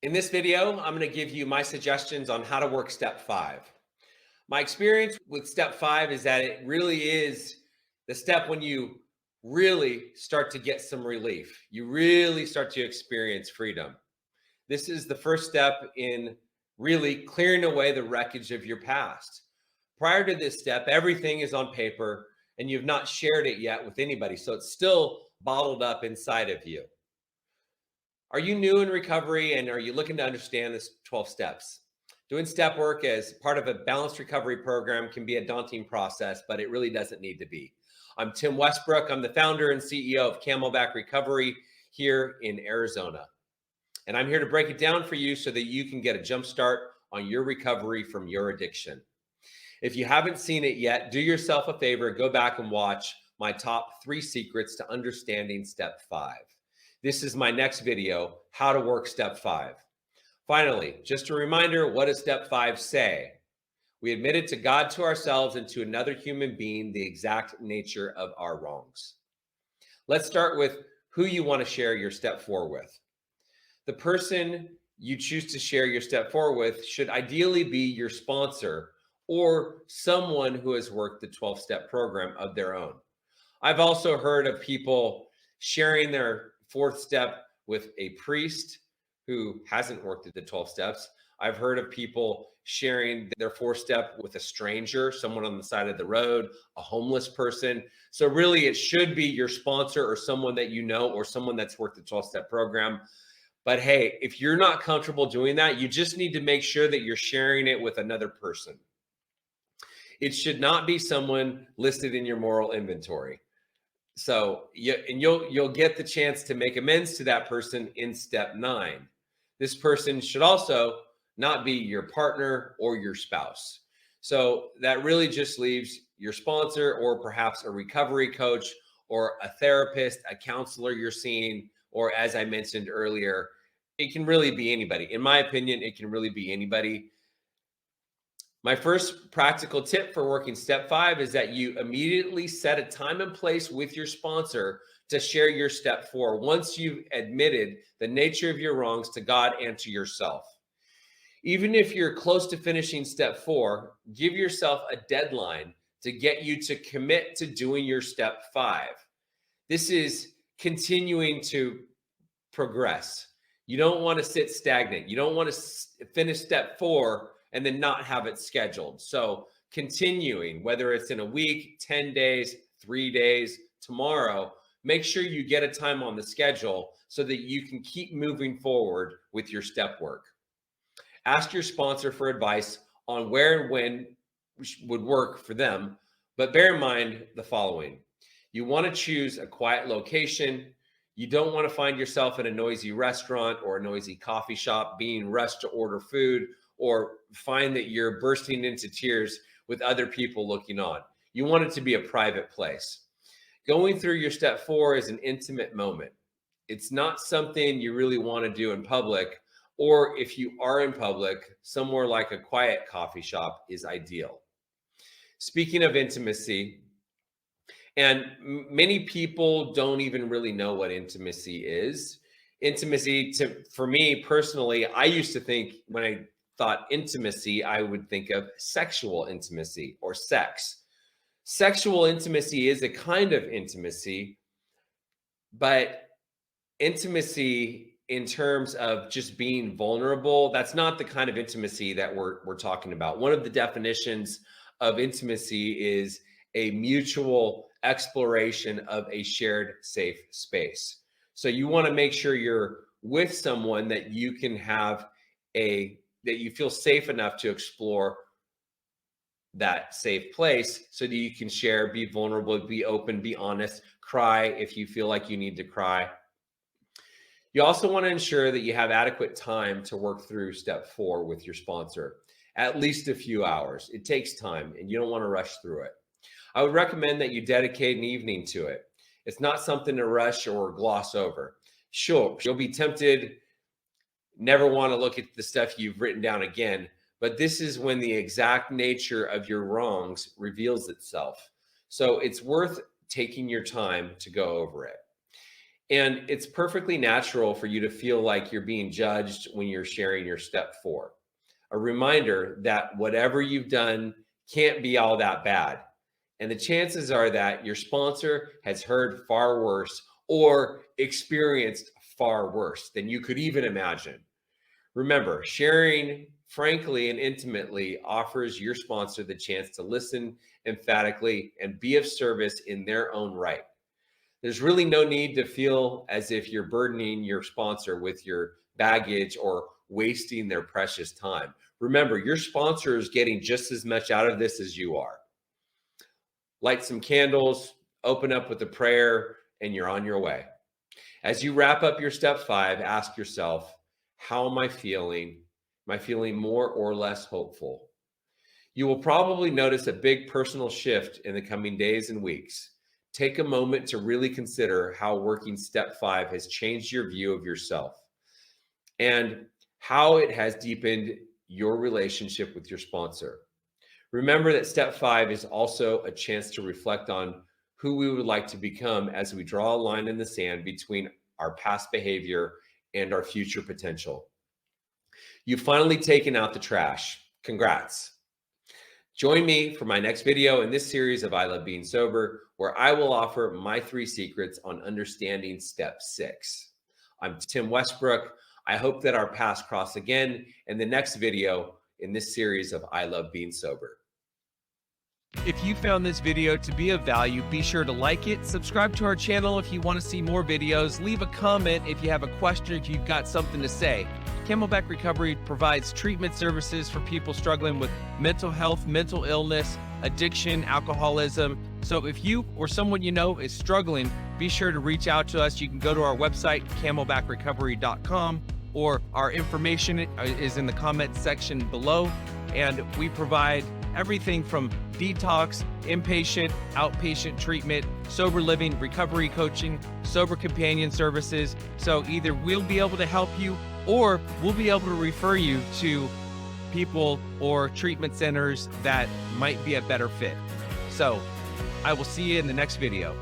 In this video, I'm going to give you my suggestions on how to work step 5. My experience with step 5 is that it really is the step when you really start to get some relief. You really start to experience freedom. This is the first step in really clearing away the wreckage of your past. Prior to this step, everything is on paper and you've not shared it yet with anybody. So it's still bottled up inside of you. Are you new in recovery and are you looking to understand this 12 steps? Doing step work as part of a balanced recovery program can be a daunting process, but it really doesn't need to be. I'm Tim Westbrook. I'm the founder and CEO of Camelback Recovery here in Arizona. And I'm here to break it down for you so that you can get a jump start on your recovery from your addiction. If you haven't seen it yet, do yourself a favor, go back and watch my top 3 secrets to understanding step 5. This is my next video, how to work step 5. Finally, just a reminder, what does step 5 say? We admitted to God, to ourselves, and to another human being the exact nature of our wrongs. Let's start with who you want to share your step 4 with. The person you choose to share your step 4 with should ideally be your sponsor or someone who has worked the 12-step program of their own. I've also heard of people sharing their 4th step with a priest who hasn't worked at the 12 steps. I've heard of people sharing their 4th step with a stranger, someone on the side of the road, a homeless person. So really it should be your sponsor or someone that you know or someone that's worked the 12-step program. But hey, if you're not comfortable doing that, you just need to make sure that you're sharing it with another person. It should not be someone listed in your moral inventory. So you'll get the chance to make amends to that person in step 9. This person should also not be your partner or your spouse. So that really just leaves your sponsor or perhaps a recovery coach or a therapist, a counselor you're seeing, or as I mentioned earlier, it can really be anybody. In my opinion, it can really be anybody. My first practical tip for working step 5 is that you immediately set a time and place with your sponsor to share your step 4 once you've admitted the nature of your wrongs to God and to yourself. Even if you're close to finishing step 4, give yourself a deadline to get you to commit to doing your step 5. This is continuing to progress. You don't want to sit stagnant. You don't want to finish step 4 and then not have it scheduled. So continuing, whether it's in a week, 10 days, 3 days, tomorrow, make sure you get a time on the schedule so that you can keep moving forward with your step work. Ask your sponsor for advice on where and when would work for them, but bear in mind the following. You want to choose a quiet location. You don't want to find yourself in a noisy restaurant or a noisy coffee shop being rushed to order food, or find that you're bursting into tears with other people looking on. You want it to be a private place. Going through your step 4 is an intimate moment. It's not something you really want to do in public, or if you are in public, somewhere like a quiet coffee shop is ideal. Speaking of intimacy, and many people don't even really know what intimacy is. Intimacy, for me personally, I used to think when I thought intimacy, I would think of sexual intimacy or sex. Sexual intimacy is a kind of intimacy, but intimacy in terms of just being vulnerable, that's not the kind of intimacy that we're talking about. One of the definitions of intimacy is a mutual exploration of a shared safe space. So you want to make sure you're with someone that you can have that you feel safe enough to explore that safe place so that you can share, be vulnerable, be open, be honest, cry if you feel like you need to cry. You also want to ensure that you have adequate time to work through step 4 with your sponsor, at least a few hours. It takes time and you don't want to rush through it. I would recommend that you dedicate an evening to it. It's not something to rush or gloss over. Sure, you'll be tempted, never want to look at the stuff you've written down again, but this is when the exact nature of your wrongs reveals itself. So it's worth taking your time to go over it. And it's perfectly natural for you to feel like you're being judged when you're sharing your step 4. A reminder that whatever you've done can't be all that bad. And the chances are that your sponsor has heard far worse or experienced far worse than you could even imagine. Remember, sharing frankly and intimately offers your sponsor the chance to listen emphatically and be of service in their own right. There's really no need to feel as if you're burdening your sponsor with your baggage or wasting their precious time. Remember, your sponsor is getting just as much out of this as you are. Light some candles, open up with a prayer, and you're on your way. As you wrap up your step 5, ask yourself, how am I feeling? Am I feeling more or less hopeful? You will probably notice a big personal shift in the coming days and weeks. Take a moment to really consider how working step 5 has changed your view of yourself and how it has deepened your relationship with your sponsor. Remember that step 5 is also a chance to reflect on who we would like to become as we draw a line in the sand between our past behavior and our future potential. You've finally taken out the trash. Congrats. Join me for my next video in this series of I Love Being Sober, where I will offer my 3 secrets on understanding step 6. I'm Tim Westbrook. I hope that our paths cross again in the next video in this series of I Love Being Sober. If you found this video to be of value, be sure to like it, subscribe to our channel if you want to see more videos, leave a comment if you have a question, if you've got something to say. Camelback Recovery provides treatment services for people struggling with mental health, mental illness, addiction, alcoholism. So if you or someone you know is struggling, be sure to reach out to us. You can go to our website, camelbackrecovery.com, or our information is in the comment section below. And we provide everything from detox, inpatient, outpatient treatment, sober living, recovery coaching, sober companion services. So either we'll be able to help you or we'll be able to refer you to people or treatment centers that might be a better fit. So I will see you in the next video.